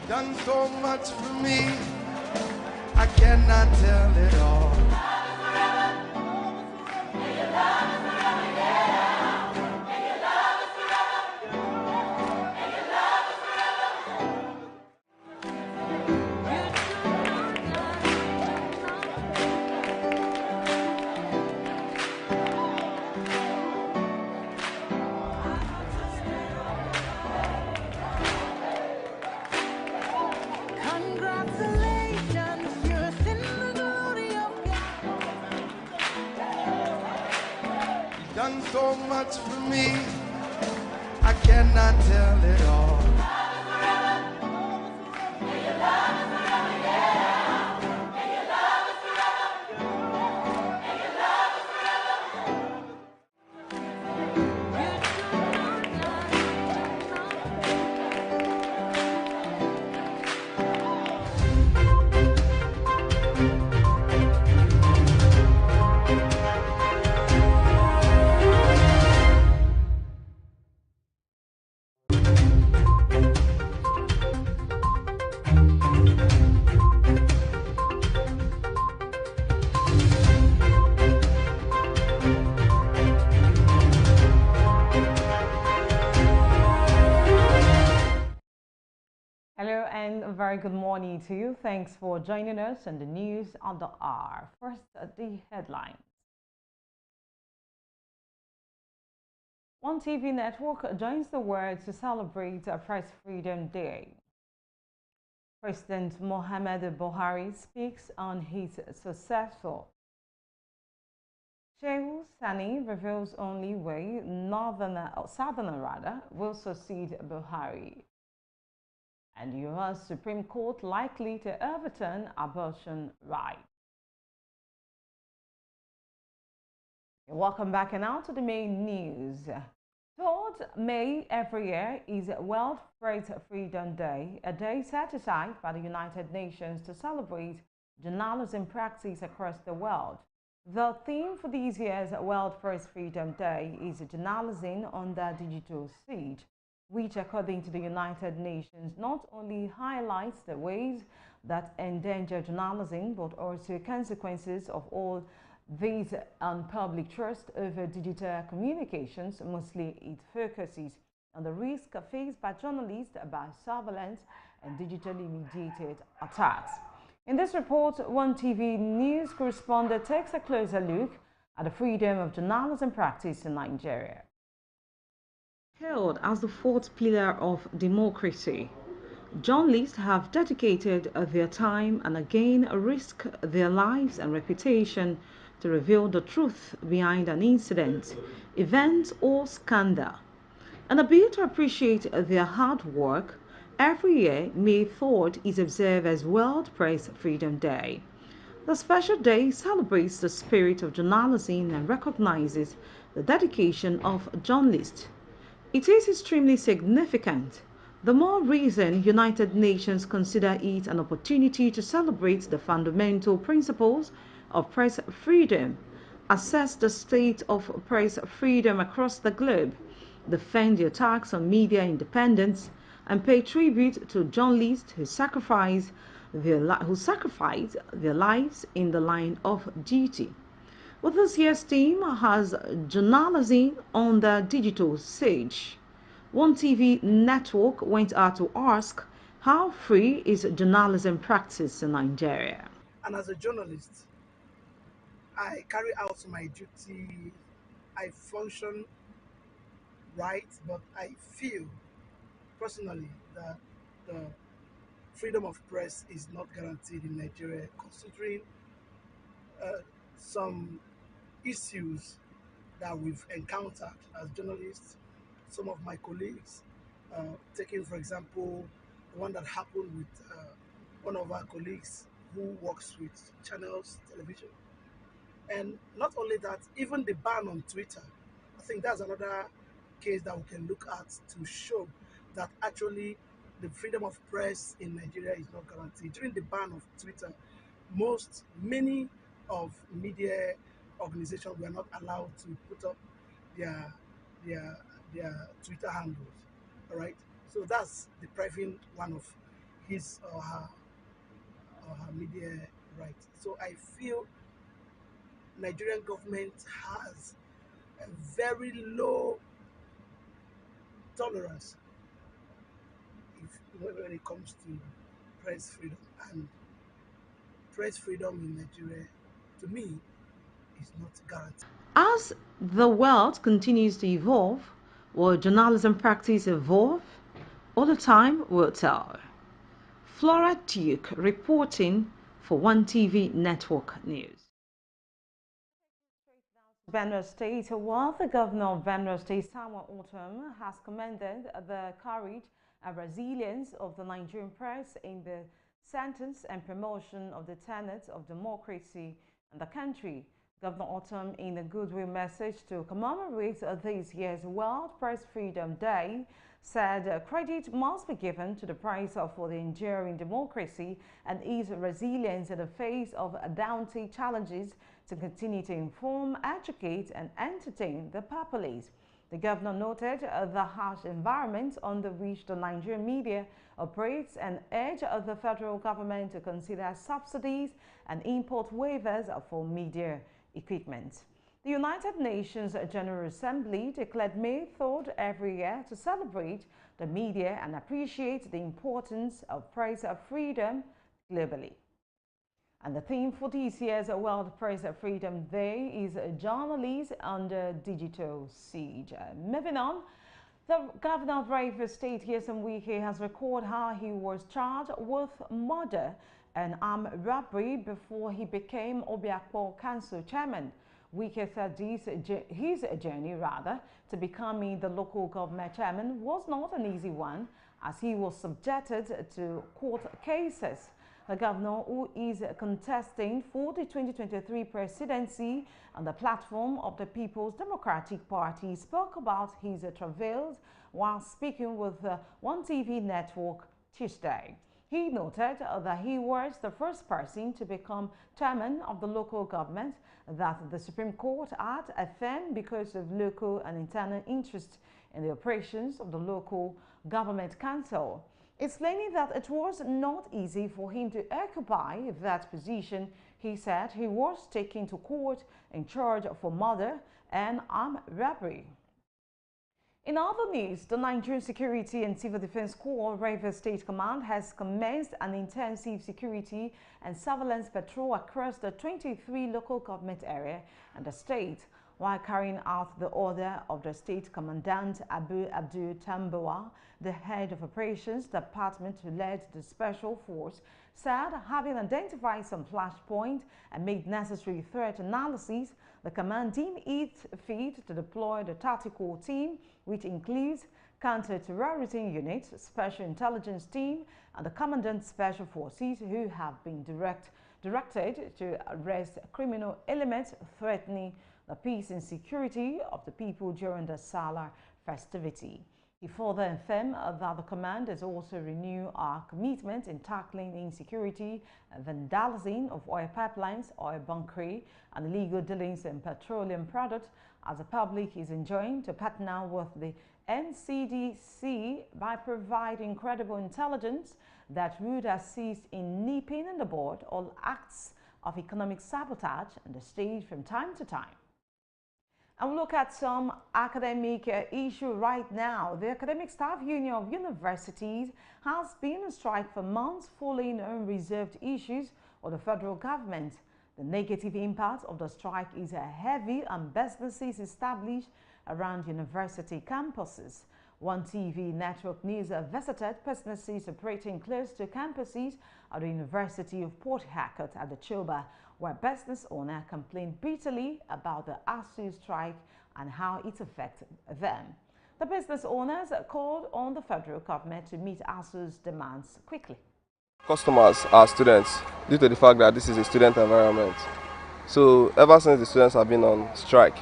Done so much for me, I cannot tell it all. Done so much for me, I cannot tell it all. Hello and a very good morning to you. Thanks for joining us on the news on the hour. First, the headlines. OneTV network joins the world to celebrate Press Freedom Day. President Muhammadu Buhari speaks on his successor. Shehu Sani reveals only way Southerner will succeed Buhari. And U.S. Supreme Court likely to overturn abortion rights. Welcome back and now to the main news. 3rd May every year is World Press Freedom Day, a day set aside by the United Nations to celebrate journalism practice across the world. The theme for this year's World Press Freedom Day is journalism under digital siege, which, according to the United Nations, not only highlights the ways that endanger journalism, but also consequences of all these on public trust over digital communications. Mostly it focuses on the risk faced by journalists by surveillance and digitally mediated attacks. In this report, OneTV news correspondent takes a closer look at the freedom of journalism practice in Nigeria. Held as the 4th pillar of democracy, journalists have dedicated their time and again risk their lives and reputation to reveal the truth behind an incident, event, or scandal. And a bit to appreciate their hard work, every year May 3rd is observed as World Press Freedom Day. The special day celebrates the spirit of journalism and recognizes the dedication of journalists. It is extremely significant. The more reason United Nations consider it an opportunity to celebrate the fundamental principles of press freedom, assess the state of press freedom across the globe, defend the attacks on media independence, and pay tribute to journalists who sacrifice their lives in the line of duty. Well, this year's theme has journalism on the digital stage. OneTV network went out to ask, how free is journalism practice in Nigeria? And as a journalist, I carry out my duty I function right, but I feel personally that the freedom of press is not guaranteed in Nigeria, considering uh, some issues that we've encountered as journalists. Some of my colleagues, taking for example the one that happened with one of our colleagues who works with channels television. And not only that, even the ban on Twitter, I think that's another case that we can look at to show that actually the freedom of press in Nigeria is not guaranteed. During the ban of Twitter, many of media organizations were not allowed to put up their their their Twitter handles. All right, so that's depriving one of his or her media rights. So I feel Nigerian government has a very low tolerance when it comes to press freedom. And press freedom in Nigeria, to me, is not guaranteed. As the world continues to evolve, will journalism practice evolve? All the time will tell. Flora Duke reporting for OneTV Network News. Benue State, while the governor of Benue State, Samuel Ortom, has commended the courage and resilience of the Nigerian press in the sentence and promotion of the tenets of democracy in the country. Governor Ortom, in a goodwill message to commemorate this year's World Press Freedom Day, said credit must be given to the press for the enduring democracy and its resilience in the face of daunting challenges to continue to inform, educate, and entertain the populace. The governor noted the harsh environment under which the Nigerian media operates and urged the federal government to consider subsidies and import waivers for media equipment. The United Nations General Assembly declared May 3rd every year to celebrate the media and appreciate the importance of press freedom globally. And the theme for this year's World Press Freedom Day is Journalists Under Digital Siege. Moving on, the governor of Rivers State, Nyesom Wike, has recorded how he was charged with murder and armed robbery before he became Obiakpo Council Chairman. Wike said his journey, to becoming the local government chairman was not an easy one, as he was subjected to court cases. The governor, who is contesting for the 2023 presidency on the platform of the People's Democratic Party, spoke about his travails while speaking with OneTV Network Tuesday. He noted that he was the first person to become chairman of the local government that the Supreme Court had affirmed because of local and internal interest in the operations of the local government council. Explaining that it was not easy for him to occupy that position, he said he was taken to court in charge for murder and armed robbery. In other news, the Nigerian Security and Civil Defense Corps Rivers State Command has commenced an intensive security and surveillance patrol across the 23 local government areas and the state, while carrying out the order of the State Commandant Abu Abdul Tambawa. The head of operations department who led the special force said, having identified some flashpoints and made necessary threat analysis, the command deemed it fit to deploy the tactical team, which includes counter-terrorism unit, special intelligence team, and the commandant special forces, who have been directed to arrest criminal elements threatening the peace and security of the people during the Salah festivity. He further affirmed that the command has also renewed our commitment in tackling insecurity and vandalism of oil pipelines, oil bunkering, and illegal dealings in petroleum products, as the public is enjoined to partner with the NCDC by providing credible intelligence that would assist in nipping in the bud all acts of economic sabotage in the state from time to time. And we'll look at some academic issue right now. The Academic Staff Union of Universities has been on strike for months following unresolved issues of the federal government. The negative impact of the strike is heavy on businesses established around university campuses. OneTV network news visited businesses operating close to campuses at the University of Port Harcourt at the Choba, where business owners complained bitterly about the ASU strike and how it affected them. The business owners called on the federal government to meet ASU's demands quickly. Customers are students due to the fact that this is a student environment. So ever since the students have been on strike,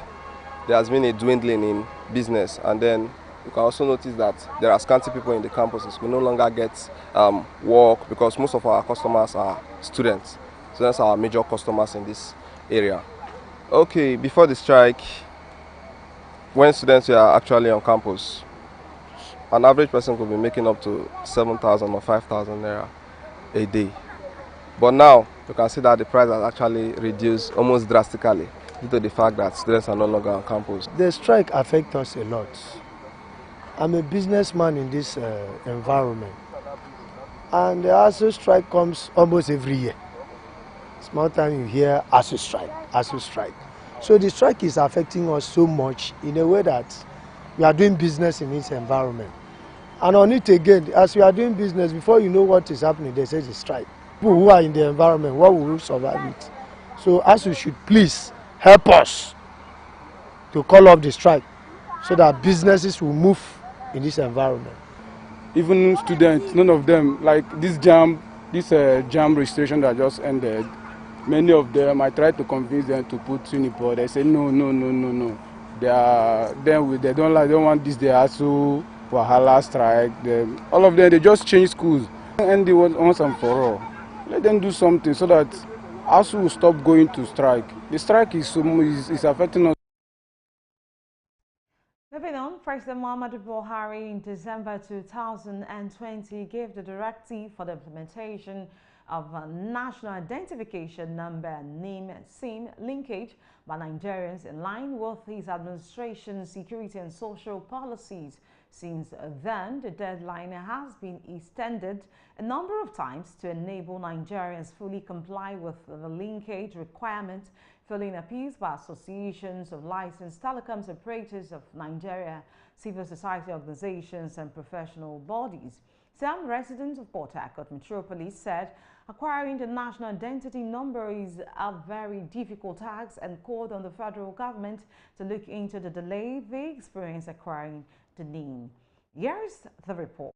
there has been a dwindling in business, and then you can also notice that there are scanty people in the campuses. We no longer get work because most of our customers are students. Students are our major customers in this area. Okay, before the strike, when students were actually on campus, an average person could be making up to 7,000 or 5,000 naira a day. But now you can see that the price has actually reduced almost drastically due to the fact that students are no longer on campus. The strike affects us a lot. I'm a businessman in this environment, and the ASU strike comes almost every year. Small time you hear ASU strike, ASU strike. So the strike is affecting us so much in a way that we are doing business in this environment. And on it again, as we are doing business, before you know what is happening, they say the strike. People who are in the environment, what will survive it? So ASU should please help us to call off the strike so that businesses will move in this environment. Even students, none of them, like this jam registration that just ended, many of them, I tried to convince them to put Unipo. They say no. They don't want this. They ASU Wahala strike. All of them, they just change schools and they want once and for all. Let them do something so that ASU will stop going to strike. The strike is affecting us. Moving on, President Muhammadu Buhari in December 2020 gave the directive for the implementation of a national identification number and name SIM linkage by Nigerians in line with his administration's security and social policies. Since then, the deadline has been extended a number of times to enable Nigerians fully comply with the linkage requirement, following appeals by associations of licensed telecoms operators of Nigeria, civil society organizations and professional bodies. Some residents of Port Harcourt Metropolis said acquiring the national identity number is a very difficult task and called on the federal government to look into the delay they experience acquiring the name. Here's the report.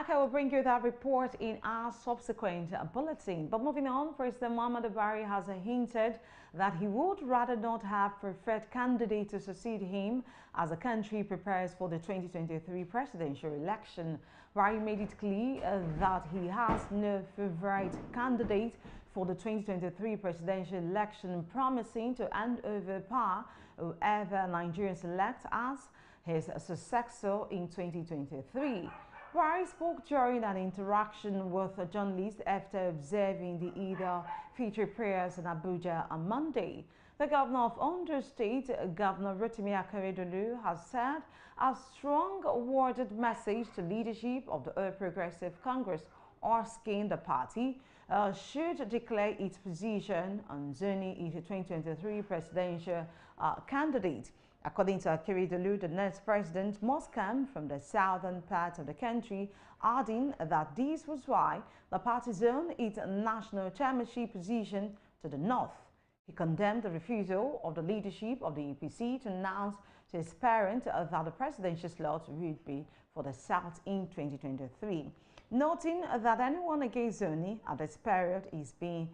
I will bring you that report in our subsequent bulletin. But moving on, President Muhammadu Buhari has hinted that he would rather not have preferred candidate to succeed him as the country prepares for the 2023 presidential election. Buhari made it clear that he has no favorite candidate for the 2023 presidential election, promising to hand over power whoever Nigerians select as his successor in 2023. Buhari spoke during an interaction with a journalist after observing the Eid al-Fitr prayers in Abuja on Monday. The governor of Ondo State, Governor Rotimi Akeredolu, has said a strong worded message to leadership of the All Progressive Congress, asking the party should declare its position on zoning its 2023 presidential candidate. According to Akeredolu, the next president must come from the southern part of the country, adding that this was why the party zoned its national chairmanship position to the north. He condemned the refusal of the leadership of the APC to announce to his parent that the presidential slot would be for the south in 2023, noting that anyone against zoning at this period is being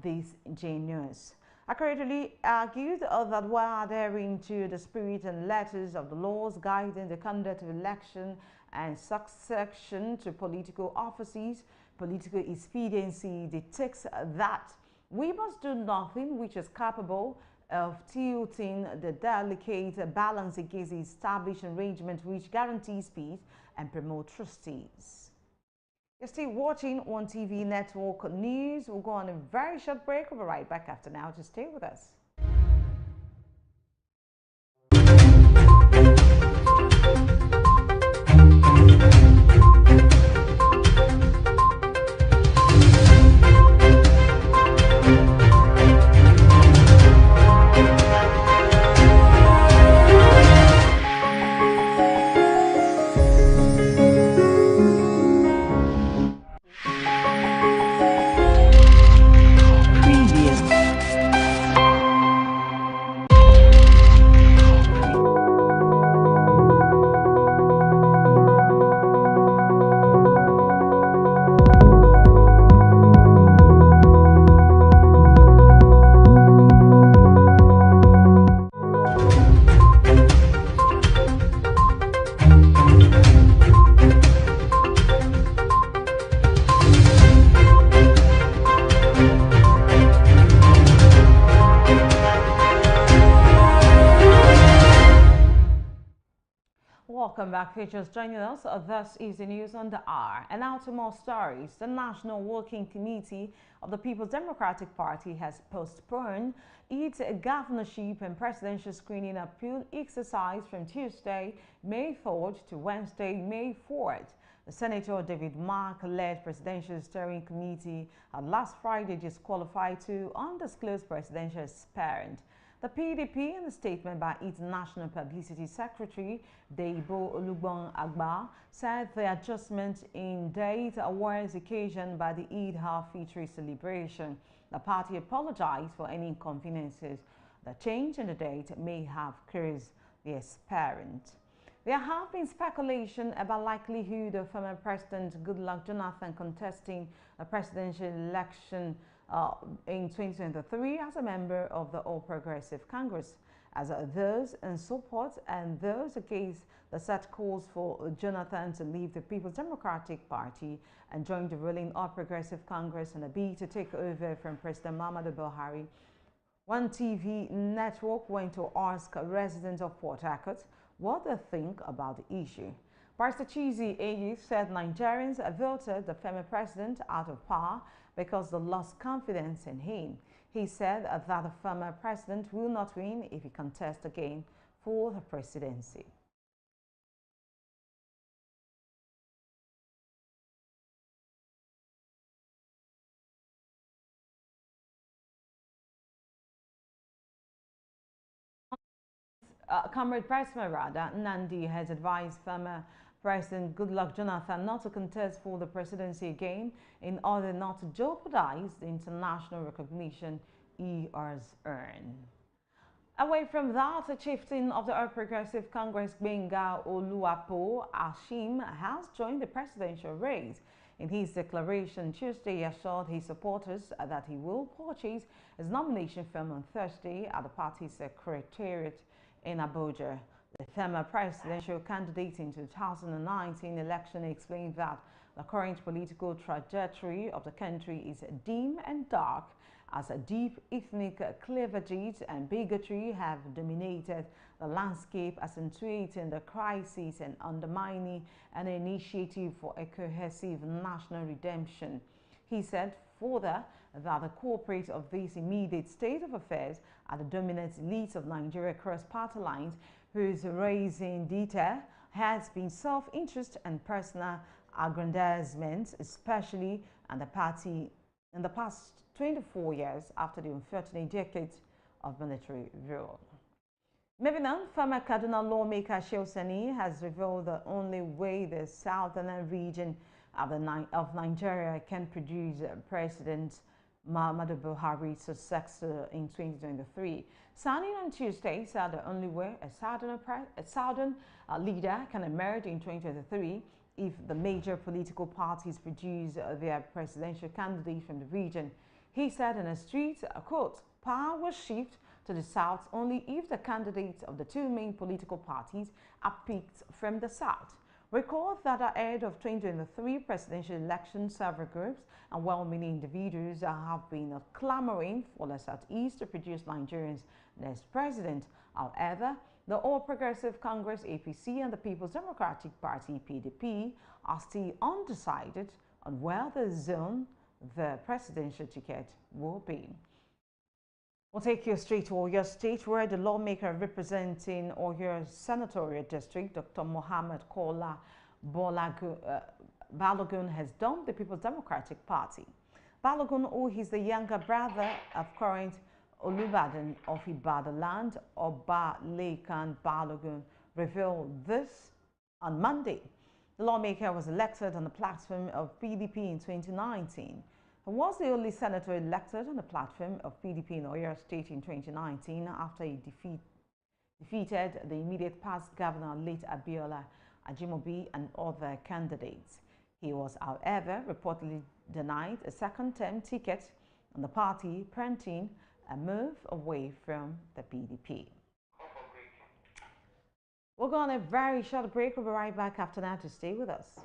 disingenuous. Akeredolu argued that while adhering to the spirit and letters of the laws guiding the conduct of election and succession to political offices, political expediency dictates that we must do nothing which is capable of tilting the delicate balance against the established arrangement which guarantees peace and promote trustees. You're still watching OneTV Network News. We'll go on a very short break. We'll be right back after now. Just stay with us. Welcome back, features joining us. This is the news on the hour. And now to more stories. The National Working Committee of the People's Democratic Party has postponed its governorship and presidential screening appeal exercise from Tuesday, May 3rd to Wednesday, May 4th. The Senator David Mark-led Presidential Steering Committee had last Friday disqualified two undisclosed presidential aspirants. The PDP, in a statement by its National Publicity Secretary, Deibo Olugbon-Agba, said the adjustment in date was occasioned by the Eid al-Fitr celebration. The party apologized for any inconveniences. The change in the date may have caused the aspirant. There have been speculation about likelihood of former President Goodluck Jonathan contesting a presidential election in 2023 as a member of the All Progressive Congress, as those in support and those against the set calls for Jonathan to leave the People's Democratic Party and join the ruling All Progressive Congress in a bid to take over from President Muhammadu Buhari. OneTV network went to ask residents of Port Harcourt what they think about the issue. Pastor Chizi Eyi said Nigerians voted the former president out of power because they lost confidence in him. He said that the former president will not win if he contests again for the presidency. Comrade Presmerada Nandi has advised former President Goodluck Jonathan not to contest for the presidency again in order not to jeopardize the international recognition he has earned. Away from that, the chieftain of the All Progressive Congress, Benga Oluwapo Ashim, has joined the presidential race. In his declaration Tuesday, he assured his supporters that he will purchase his nomination firm on Thursday at the party's secretariat in Abuja. The former presidential candidate in 2019 election explained that the current political trajectory of the country is dim and dark, as deep ethnic cleavages and bigotry have dominated the landscape, accentuating the crisis and undermining an initiative for a cohesive national redemption. He said further that the culprit of this immediate state of affairs are the dominant elites of Nigeria across party lines, whose raising detail has been self-interest and personal aggrandizement, especially in the party in the past 24 years after the unfortunate decades of military rule. Moving on, former Kaduna lawmaker Shehu Sani has revealed the only way the southern region of Nigeria can produce President Muhammadu Buhari's successor in 2023. Sani on Tuesday said the only way a southern leader can emerge in 2023 if the major political parties produce their presidential candidate from the region. He said in a tweet, quote, "Power will shift to the south only if the candidates of the two main political parties are picked from the south." Recall that ahead of 2023 presidential elections, several groups and well-meaning individuals have been clamoring for the Southeast to produce Nigeria's next president. However, the All Progressive Congress (APC) and the People's Democratic Party (PDP) are still undecided on where the presidential ticket will be. We'll take you straight to Oyo State, where the lawmaker representing Oyo Senatorial District, Dr. Mohammed Kola Balogun, has dumped the People's Democratic Party. Balogun, who is the younger brother of current Olubadan of Ibadan land, Oba Lekan Balogun, revealed this on Monday. The lawmaker was elected on the platform of PDP in 2019. He was the only senator elected on the platform of PDP in Oyo State in 2019 after he defeated the immediate past governor, late Abiola Ajimobi, and other candidates. He was, however, reportedly denied a second-term ticket on the party, prompting a move away from the PDP. We'll go on a very short break. We'll be right back after that, to stay with us.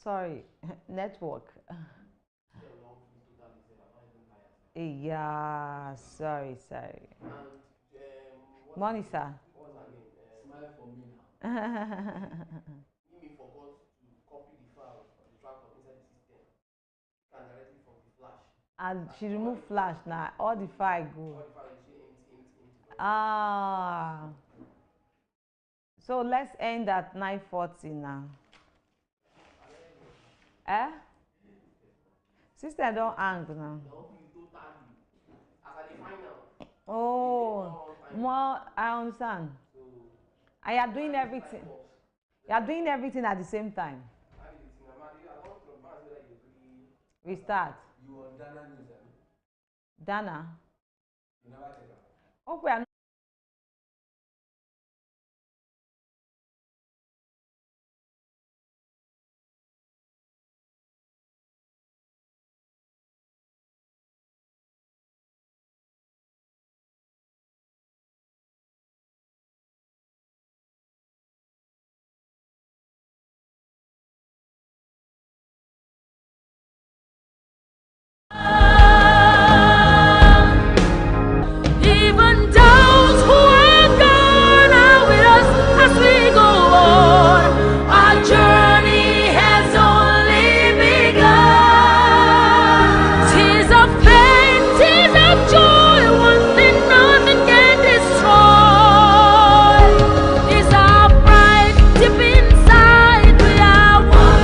Sorry, network. Yeah, sorry. Money, sir. Smile for me now. He forgot to copy the file of the track inside the system and directly from the flash. And she removed flash now. All the file go. All the file is empty. Ah. So let's end at 9:40 now. Eh? Sister, don't hang now. Oh, more, I understand. And you are doing everything. You are doing everything at the same time. Restart. You on Dana News, Dana. you never check it. Oh, we are Even those who are gone are with us as we go on. Our journey has only begun. Tears of pain, tears of joy, one thing nothing can destroy is our pride deep inside. We are one.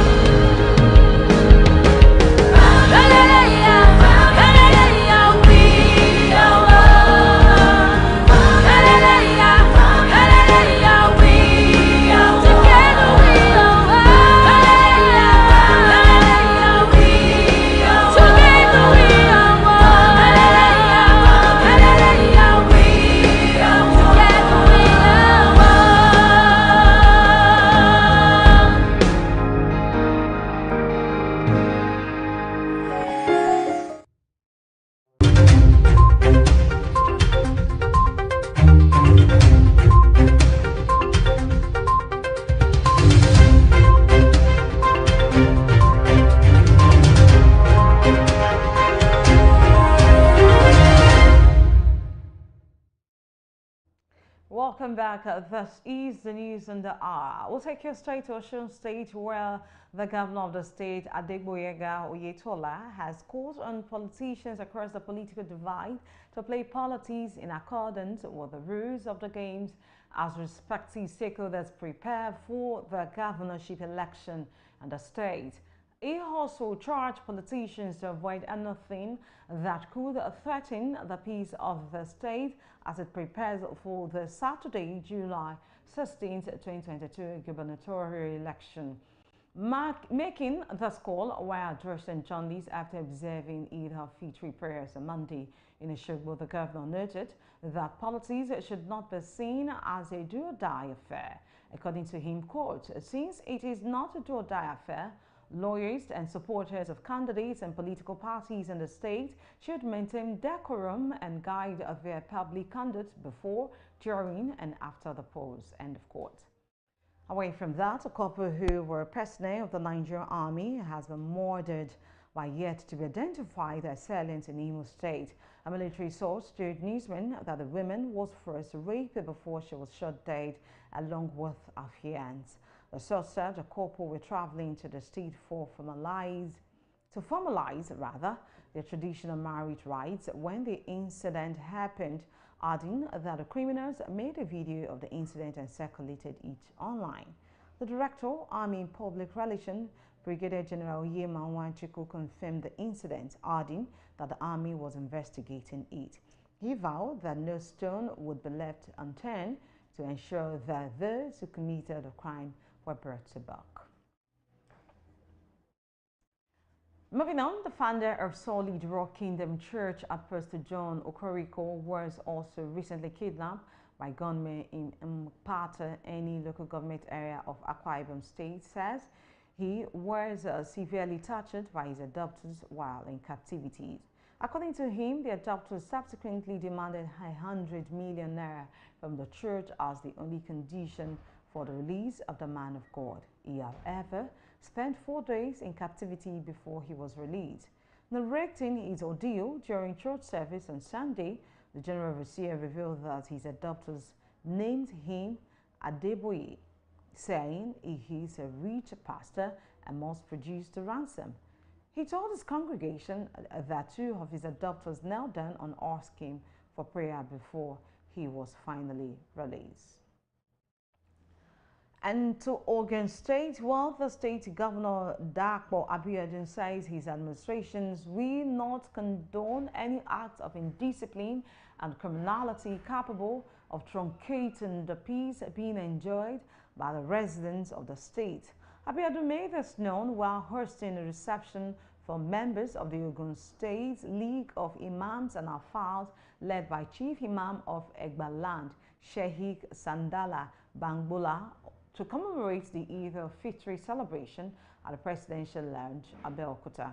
Welcome back. This is the news in the hour. We'll take you straight to Osun State, where the governor of the state, Adegboyega Oyetola, has called on politicians across the political divide to play politics in accordance with the rules of the games as respective stakeholders prepare for the governorship election in the state. He also charged politicians to avoid anything that could threaten the peace of the state as it prepares for the Saturday, July 16, 2022 gubernatorial election. Making this call while addressing journalists after observing Eid al-Fitr prayers on Monday in Oshogbo, the governor noted that politics should not be seen as a do-or-die affair. According to him, quote, since it is not a do-or-die affair, lawyers and supporters of candidates and political parties in the state should maintain decorum and guide their public conduct before, during, and after the polls. End of quote. Away from that, a couple who were personnel of the Nigerian Army has been murdered by yet to be identified assailants in Imo State. A military source told newsmen that the woman was first raped before she was shot dead, along with her fiancé. The source said the couple were traveling to the state to formalize their traditional marriage rites when the incident happened, adding that the criminals made a video of the incident and circulated it online. The Director, Army Public Relations, Brigadier General Yema Wanchuku, confirmed the incident, adding that the Army was investigating it. He vowed that no stone would be left unturned to ensure that those who committed the crime were brought to book. Moving on, the founder of Solid Rock Kingdom Church at Pastor John Okoriko was also recently kidnapped by gunmen in Mpata, any local government area of Akwa Ibom State, says he was severely tortured by his adopters while in captivity. According to him, the adopters subsequently demanded 100 million naira from the church as the only condition for the release of the man of God. He, however, spent 4 days in captivity before he was released. Narrating his ordeal during church service on Sunday, the General Overseer revealed that his abductors named him Adeboye, saying he is a rich pastor and must produce the ransom. He told his congregation that 2 of his abductors knelt down and asked him for prayer before he was finally released. And to Ogun State, well, the state governor Dapo Abiodun says his administrations will not condone any act of indiscipline and criminality capable of truncating the peace being enjoyed by the residents of the state. Abiodun made this known while hosting a reception for members of the Ogun State League of Imams and Alfals, led by Chief Imam of Egbaland, Sheikh Sandala Bangbola, to commemorate the Eid al-Fitr celebration at the Presidential Lounge, Abeokuta.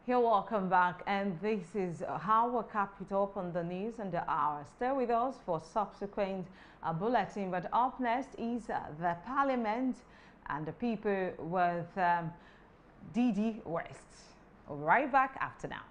You're welcome back, and this is how we cap it up on the news and the hour. Stay with us for subsequent bulletin, but up next is the Parliament and the people with DD West. We'll be right back after now.